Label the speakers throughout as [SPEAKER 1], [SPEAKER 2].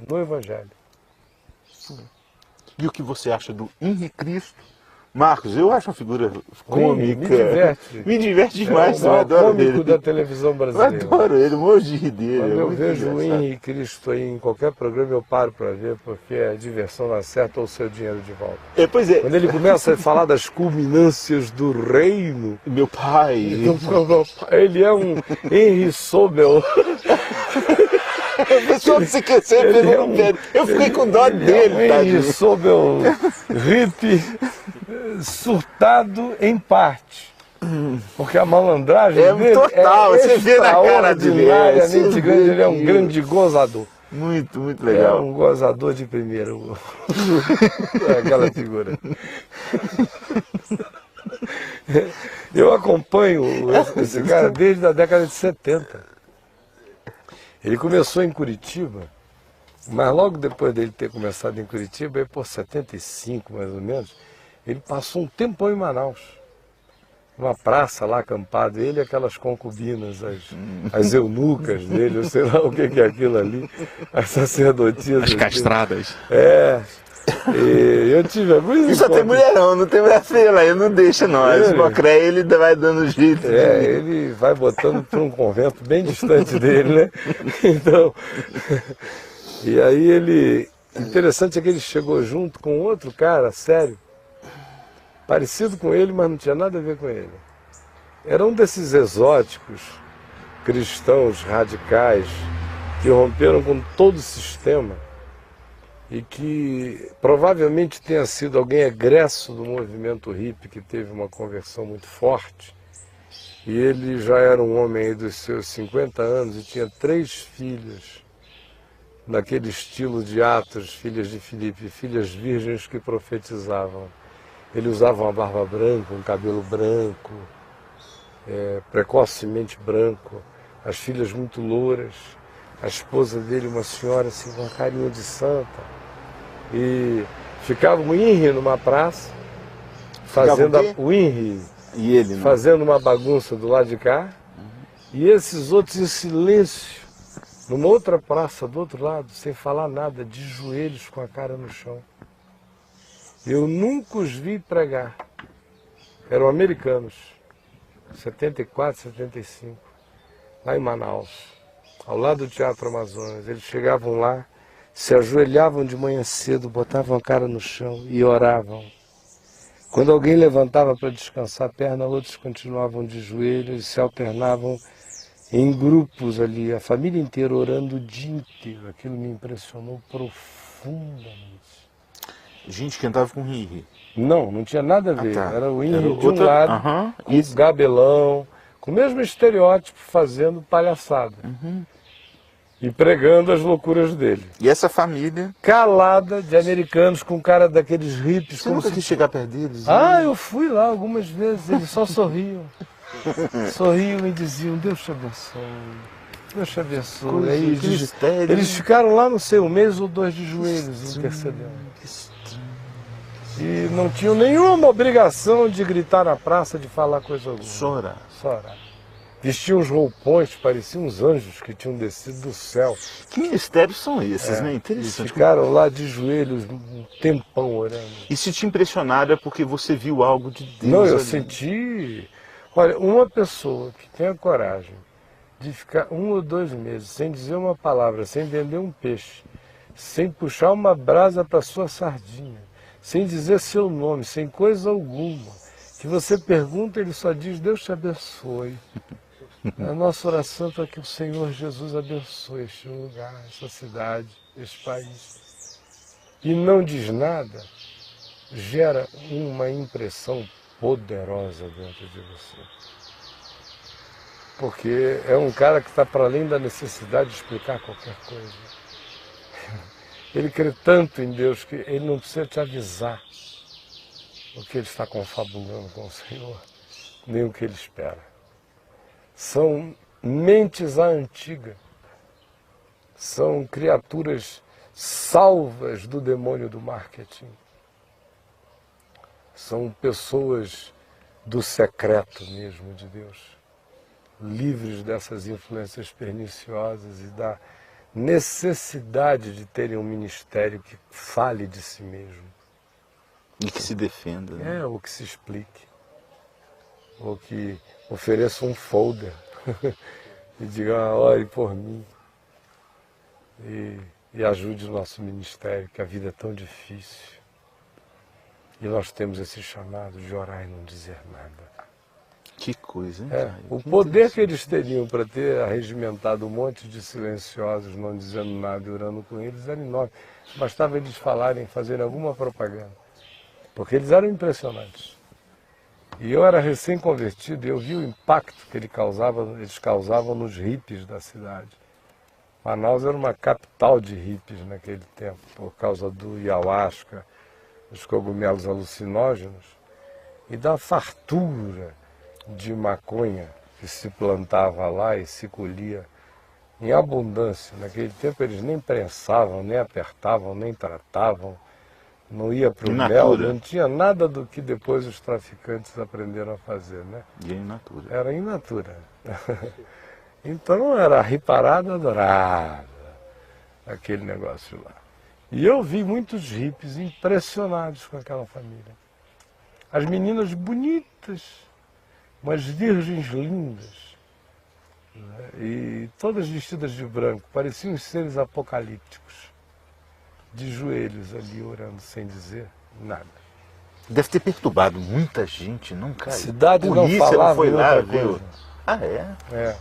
[SPEAKER 1] no Evangelho.
[SPEAKER 2] E o que você acha do Henri Cristo? Marcos, eu acho uma figura cômica.
[SPEAKER 1] Me diverte.
[SPEAKER 2] Me diverte demais,
[SPEAKER 1] É o
[SPEAKER 2] eu adoro
[SPEAKER 1] cômico
[SPEAKER 2] ele.
[SPEAKER 1] da televisão
[SPEAKER 2] Eu
[SPEAKER 1] brasileira.
[SPEAKER 2] adoro ele, morro de rir dele.
[SPEAKER 1] Quando
[SPEAKER 2] é
[SPEAKER 1] eu
[SPEAKER 2] muito
[SPEAKER 1] vejo o
[SPEAKER 2] engraçado.
[SPEAKER 1] Henri Cristo aí em qualquer programa, eu paro para ver, porque é diversão na certa ou o seu dinheiro de volta.
[SPEAKER 2] Pois é,
[SPEAKER 1] Quando ele começa a falar das culminâncias do reino,
[SPEAKER 2] meu pai.
[SPEAKER 1] ele é um Henri Sobel.
[SPEAKER 2] O pessoal se esqueceu
[SPEAKER 1] Ele é
[SPEAKER 2] pelo pé. Eu fiquei com dó
[SPEAKER 1] ele
[SPEAKER 2] dele,
[SPEAKER 1] é um Henri
[SPEAKER 2] tadinho.
[SPEAKER 1] Sobel hippie surtado em parte. Porque a malandragem
[SPEAKER 2] É
[SPEAKER 1] dele
[SPEAKER 2] total,
[SPEAKER 1] é
[SPEAKER 2] você vê na cara dele,
[SPEAKER 1] extraordinariamente
[SPEAKER 2] você
[SPEAKER 1] grande.
[SPEAKER 2] vê
[SPEAKER 1] Ele é um
[SPEAKER 2] que-
[SPEAKER 1] grande gozador.
[SPEAKER 2] Muito, muito
[SPEAKER 1] É
[SPEAKER 2] legal.
[SPEAKER 1] um gozador de primeira. É aquela figura. Eu acompanho esse cara desde a década de 70. Ele começou em Curitiba, mas logo depois dele ter começado em Curitiba, aí por 75 mais ou menos, ele passou um tempão em Manaus. Uma praça lá acampado, ele e aquelas concubinas, as eunucas dele, eu sei lá o que é aquilo ali, as sacerdotisas.
[SPEAKER 3] As castradas.
[SPEAKER 1] É. E eu tive alguns
[SPEAKER 2] E só tem
[SPEAKER 1] encontros.
[SPEAKER 2] mulherão, não tem mulher feia lá, ele não deixa não. As
[SPEAKER 1] Ele-
[SPEAKER 2] mocré ele vai dando jeito.
[SPEAKER 1] É, ele vai botando para um convento bem distante dele, né? Então, e aí ele, interessante é que ele chegou junto com outro cara, sério, parecido com ele, mas não tinha nada a ver com ele. Era um desses exóticos cristãos radicais que romperam com todo o sistema e que provavelmente tenha sido alguém egresso do movimento hippie que teve uma conversão muito forte. E ele já era um homem aí dos seus 50 anos e tinha 3 filhas, naquele estilo de Atos, filhas de Filipe, filhas virgens que profetizavam. Ele usava uma barba branca, um cabelo branco, precocemente branco, as filhas muito louras, a esposa dele, uma senhora assim, com uma carinha de santa. E ficava o Henri numa praça, fazendo
[SPEAKER 2] o quê?
[SPEAKER 1] o Henri.
[SPEAKER 2] E ele, né?
[SPEAKER 1] Fazendo uma bagunça do lado de cá, e esses outros em silêncio, numa outra praça do outro lado, sem falar nada, de joelhos com a cara no chão. Eu nunca os vi pregar. Eram americanos, 74, 75, lá em Manaus, ao lado do Teatro Amazonas. Eles chegavam lá, se ajoelhavam de manhã cedo, botavam a cara no chão e oravam. Quando alguém levantava para descansar a perna, outros continuavam de joelhos e se alternavam em grupos ali, a família inteira orando o dia inteiro. Aquilo me impressionou profundamente.
[SPEAKER 2] Gente que andava com Henri.
[SPEAKER 1] Não tinha nada a ver.
[SPEAKER 2] tá.
[SPEAKER 1] Era o
[SPEAKER 2] Era
[SPEAKER 1] Henri de
[SPEAKER 2] outra-
[SPEAKER 1] um lado,
[SPEAKER 2] Aham,
[SPEAKER 1] com o gabelão, com o mesmo estereótipo, fazendo palhaçada. E pregando as loucuras dele.
[SPEAKER 2] E essa família.
[SPEAKER 1] Calada de americanos com cara daqueles hippies.
[SPEAKER 2] Você
[SPEAKER 1] como
[SPEAKER 2] nunca
[SPEAKER 1] se
[SPEAKER 2] quis chegar perto deles?
[SPEAKER 1] Ah, eu fui lá algumas vezes, eles só sorriam. Sorriam e diziam, Deus te abençoe, Deus te abençoe.
[SPEAKER 2] Coisa,
[SPEAKER 1] Aí,
[SPEAKER 2] que mistério.
[SPEAKER 1] eles ficaram lá, não sei, 1 mês ou 2 de joelhos intercedendo.
[SPEAKER 2] Que estranho.
[SPEAKER 1] E não tinham nenhuma obrigação de gritar na praça, de falar coisa alguma.
[SPEAKER 2] Chorar.
[SPEAKER 1] Chorar. Vestiam uns roupões, pareciam uns anjos que tinham descido do céu.
[SPEAKER 2] Que mistérios são esses, né?
[SPEAKER 1] E
[SPEAKER 2] Interessante.
[SPEAKER 1] ficaram lá de joelhos um tempão orando.
[SPEAKER 2] E se te impressionaram é porque você viu algo de Deus.
[SPEAKER 1] Não, eu
[SPEAKER 2] ali.
[SPEAKER 1] senti. Olha, uma pessoa que tem a coragem de ficar 1 ou 2 meses sem dizer uma palavra, sem vender um peixe, sem puxar uma brasa para sua sardinha, sem dizer seu nome, sem coisa alguma, que você pergunta, ele só diz, Deus te abençoe. A nossa oração é para que o Senhor Jesus abençoe este lugar, essa cidade, este país. E não diz nada, gera uma impressão poderosa dentro de você. Porque é um cara que está para além da necessidade de explicar qualquer coisa. Ele crê tanto em Deus que ele não precisa te avisar o que ele está confabulando com o Senhor, nem o que ele espera. São mentes à antiga, são criaturas salvas do demônio do marketing. São pessoas do secreto mesmo de Deus, livres dessas influências perniciosas e necessidade de terem um ministério que fale de si mesmo.
[SPEAKER 2] E que se defenda. Né?
[SPEAKER 1] Ou que se explique. Ou que ofereça um folder e diga, ore por mim. E ajude o nosso ministério, que a vida é tão difícil. E nós temos esse chamado de orar e não dizer nada.
[SPEAKER 2] Que coisa, hein?
[SPEAKER 1] O poder que eles teriam para ter arregimentado um monte de silenciosos, não dizendo nada e orando com eles, era enorme. Bastava eles falarem, fazerem alguma propaganda. Porque eles eram impressionantes. E eu era recém-convertido e eu vi o impacto que eles causavam nos hippies da cidade. Manaus era uma capital de hippies naquele tempo, por causa do ayahuasca, dos cogumelos alucinógenos e da fartura de maconha que se plantava lá e se colhia em abundância. Naquele tempo eles nem prensavam, nem apertavam, nem tratavam, não ia para o mel, não tinha nada do que depois os traficantes aprenderam a fazer, né?
[SPEAKER 2] E in natura.
[SPEAKER 1] Era in natura. Então era riparada, adorada, aquele negócio lá. E eu vi muitos hippies impressionados com aquela família. As meninas bonitas, umas virgens lindas, né? E todas vestidas de branco, pareciam seres apocalípticos, de joelhos ali orando sem dizer nada.
[SPEAKER 2] Deve ter perturbado muita gente, não, cara?
[SPEAKER 1] A cidade
[SPEAKER 2] Polícia
[SPEAKER 1] não falava
[SPEAKER 2] não foi lá,
[SPEAKER 1] outra
[SPEAKER 2] viu?
[SPEAKER 1] coisa.
[SPEAKER 2] Ah, é?
[SPEAKER 1] É.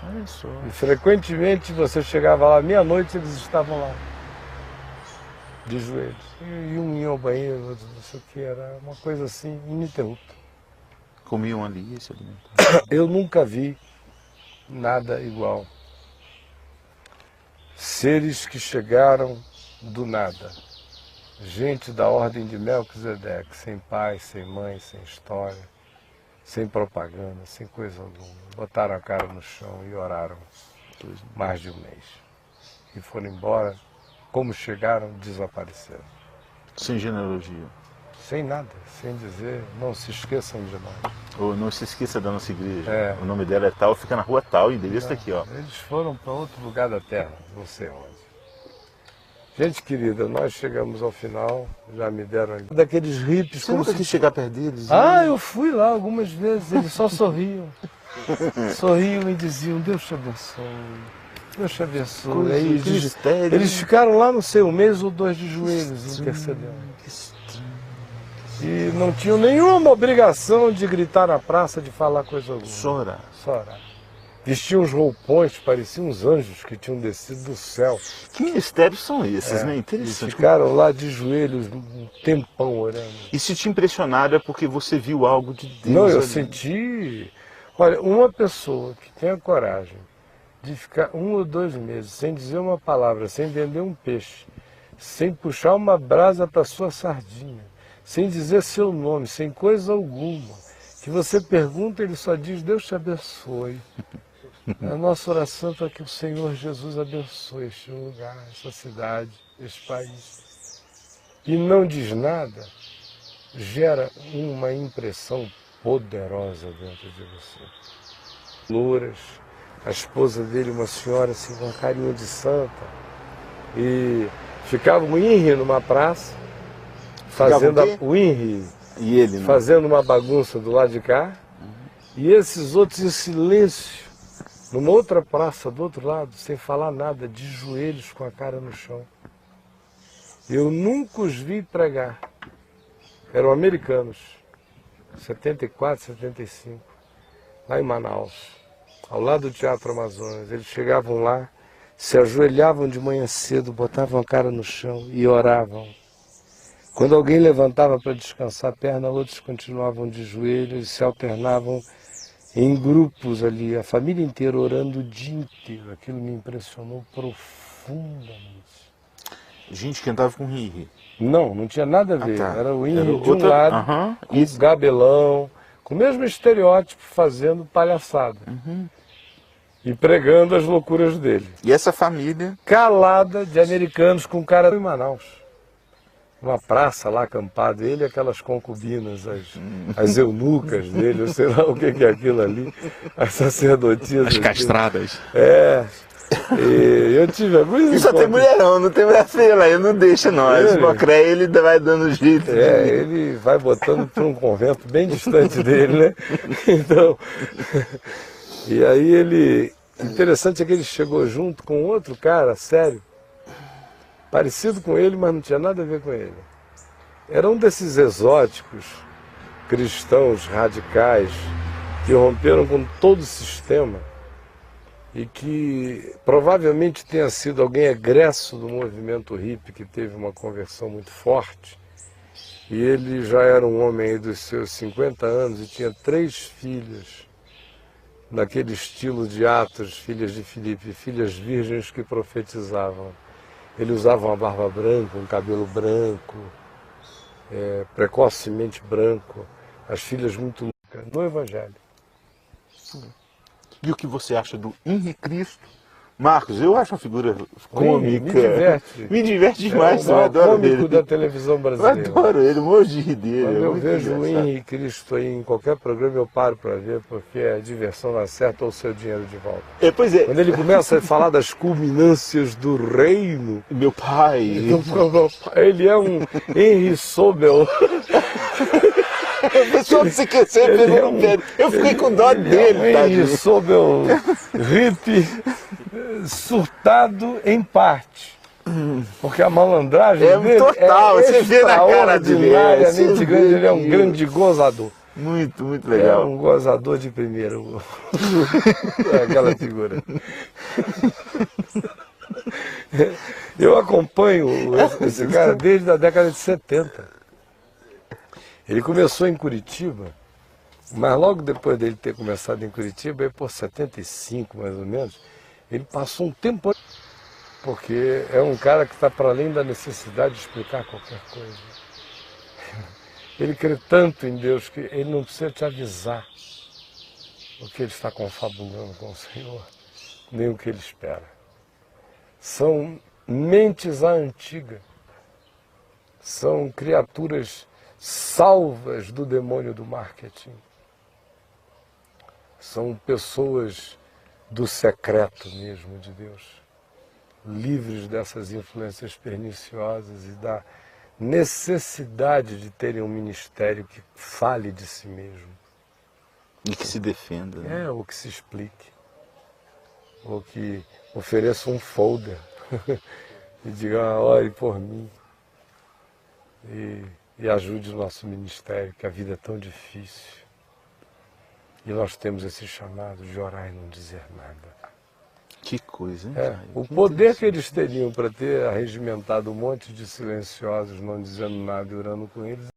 [SPEAKER 2] Olha só.
[SPEAKER 1] E frequentemente você chegava lá, meia-noite eles estavam lá, de joelhos. E um ia ao banheiro, outro não sei o que, era uma coisa assim, ininterrupta.
[SPEAKER 2] Comiam ali e se alimentavam.
[SPEAKER 1] Eu nunca vi nada igual. Seres que chegaram do nada. Gente da ordem de Melquisedeque, sem pai, sem mãe, sem história, sem propaganda, sem coisa alguma. Botaram a cara no chão e oraram mais de um mês. E foram embora, como chegaram, desapareceram.
[SPEAKER 2] Sem genealogia.
[SPEAKER 1] Sem nada, sem dizer, não se esqueçam de nós.
[SPEAKER 2] Ou não se esqueça da nossa igreja.
[SPEAKER 1] É.
[SPEAKER 2] O nome dela é tal, fica na rua tal, o endereço está aqui, ó.
[SPEAKER 1] Eles foram para outro lugar da terra, não sei onde. Gente querida, nós chegamos ao final, já me deram ali. Daqueles hippies.
[SPEAKER 2] Você nunca quis chegar perto deles?
[SPEAKER 1] Eu fui lá algumas vezes, eles só sorriam. Sorriam e diziam, Deus te abençoe, Deus te abençoe. Aí, eles ficaram lá, não sei, um mês ou dois de joelhos intercedendo. E não tinham nenhuma obrigação de gritar na praça, de falar coisa alguma.
[SPEAKER 2] Chorar.
[SPEAKER 1] Vestiam uns roupões, pareciam uns anjos que tinham descido do céu.
[SPEAKER 2] Que mistérios são esses, né? Interessante.
[SPEAKER 1] E ficaram lá de joelhos um tempão orando.
[SPEAKER 2] E se te impressionaram é porque você viu algo de Deus.
[SPEAKER 1] Não, eu
[SPEAKER 2] ali.
[SPEAKER 1] senti... Olha, uma pessoa que tem a coragem de ficar 1 ou 2 meses sem dizer uma palavra, sem vender um peixe, sem puxar uma brasa para sua sardinha, sem dizer seu nome, sem coisa alguma, que você pergunta, ele só diz, Deus te abençoe. A nossa oração é para que o Senhor Jesus abençoe este lugar, essa cidade, este país. E não diz nada, gera uma impressão poderosa dentro de você. Louras, a esposa dele, uma senhora assim, com uma carinha de santa, e ficava um INRI numa praça, fazendo o INRI,
[SPEAKER 2] e ele,
[SPEAKER 1] fazendo uma bagunça do lado de cá, e esses outros em silêncio, numa outra praça do outro lado, sem falar nada, de joelhos com a cara no chão. Eu nunca os vi pregar. Eram americanos, 74, 75, lá em Manaus, ao lado do Teatro Amazonas. Eles chegavam lá, se ajoelhavam de manhã cedo, botavam a cara no chão e oravam. Quando alguém levantava para descansar a perna, outros continuavam de joelhos e se alternavam em grupos ali, a família inteira orando o dia inteiro. Aquilo me impressionou profundamente.
[SPEAKER 2] Gente que andava com ri.
[SPEAKER 1] Não tinha nada a ver.
[SPEAKER 2] Tá.
[SPEAKER 1] Era o INRI de um lado, com gabelão, com o mesmo estereótipo, fazendo palhaçada. E pregando as loucuras dele.
[SPEAKER 2] E essa família?
[SPEAKER 1] Calada de americanos com cara em Manaus. Uma praça lá acampado, ele e aquelas concubinas, as eunucas dele, eu sei lá o que é aquilo ali, as sacerdotisas.
[SPEAKER 2] As castradas.
[SPEAKER 1] E eu tive alguns
[SPEAKER 2] E só tem
[SPEAKER 1] encontros.
[SPEAKER 2] mulherão, não tem mulher feia lá, ele não deixa nós. O Mocré, ele vai dando jeito.
[SPEAKER 1] Ele vai botando para um convento bem distante dele, né? Então, e aí ele, interessante é que ele chegou junto com outro cara, sério, parecido com ele, mas não tinha nada a ver com ele. Era um desses exóticos cristãos radicais que romperam com todo o sistema e que provavelmente tenha sido alguém egresso do movimento hippie que teve uma conversão muito forte. E ele já era um homem aí dos seus 50 anos e tinha 3 filhas, naquele estilo de Atos, filhas de Filipe, filhas virgens que profetizavam. Ele usava uma barba branca, um cabelo branco, precocemente branco, as filhas muito loucas, no Evangelho.
[SPEAKER 2] E o que você acha do Henrique Cristo? Marcos, eu acho uma figura cômica.
[SPEAKER 1] Me diverte.
[SPEAKER 2] Me diverte demais,
[SPEAKER 1] É o
[SPEAKER 2] eu
[SPEAKER 1] maior
[SPEAKER 2] adoro
[SPEAKER 1] cômico
[SPEAKER 2] ele.
[SPEAKER 1] da televisão
[SPEAKER 2] Eu
[SPEAKER 1] brasileira.
[SPEAKER 2] adoro ele, morro de rir dele.
[SPEAKER 1] Quando
[SPEAKER 2] é
[SPEAKER 1] eu
[SPEAKER 2] muito
[SPEAKER 1] vejo o
[SPEAKER 2] engraçado.
[SPEAKER 1] Henrique Cristo aí em qualquer programa, eu paro para ver, porque é diversão na certa ou o seu dinheiro de volta.
[SPEAKER 2] Pois é,
[SPEAKER 1] Quando ele começa a falar das culminâncias do reino,
[SPEAKER 2] meu pai.
[SPEAKER 1] ele é um Henry Sobel.
[SPEAKER 2] O pessoal se esqueceu
[SPEAKER 1] Ele
[SPEAKER 2] pegou
[SPEAKER 1] é
[SPEAKER 2] no
[SPEAKER 1] um-
[SPEAKER 2] pé. Eu fiquei com dó
[SPEAKER 1] Ele
[SPEAKER 2] dele,
[SPEAKER 1] é um Henry
[SPEAKER 2] tadinho.
[SPEAKER 1] Sobel hippie surtado em parte. Porque a malandragem
[SPEAKER 2] É
[SPEAKER 1] dele
[SPEAKER 2] total,
[SPEAKER 1] é
[SPEAKER 2] você vê na cara dele,
[SPEAKER 1] extraordinariamente
[SPEAKER 2] você
[SPEAKER 1] grande.
[SPEAKER 2] vê
[SPEAKER 1] Ele é um
[SPEAKER 2] que-
[SPEAKER 1] grande gozador.
[SPEAKER 2] Muito, muito
[SPEAKER 1] É
[SPEAKER 2] legal.
[SPEAKER 1] um gozador de primeira. É aquela figura. Eu acompanho esse cara desde a década de 70. Ele começou em Curitiba, mas logo depois dele ter começado em Curitiba, aí por 75 mais ou menos, ele passou um tempo, porque é um cara que está para além da necessidade de explicar qualquer coisa. Ele crê tanto em Deus que ele não precisa te avisar o que ele está confabulando com o Senhor, nem o que ele espera. São mentes à antiga, são criaturas salvas do demônio do marketing. São pessoas do secreto mesmo de Deus, livres dessas influências perniciosas e da necessidade de terem um ministério que fale de si mesmo.
[SPEAKER 2] E que se defenda. Né?
[SPEAKER 1] Ou que se explique, ou que ofereça um folder e diga, ore por mim e ajude o nosso ministério, que a vida é tão difícil. E nós temos esse chamado de orar e não dizer nada.
[SPEAKER 2] Que coisa, hein?
[SPEAKER 1] O poder que eles teriam para ter arregimentado um monte de silenciosos, não dizendo nada e orando com eles,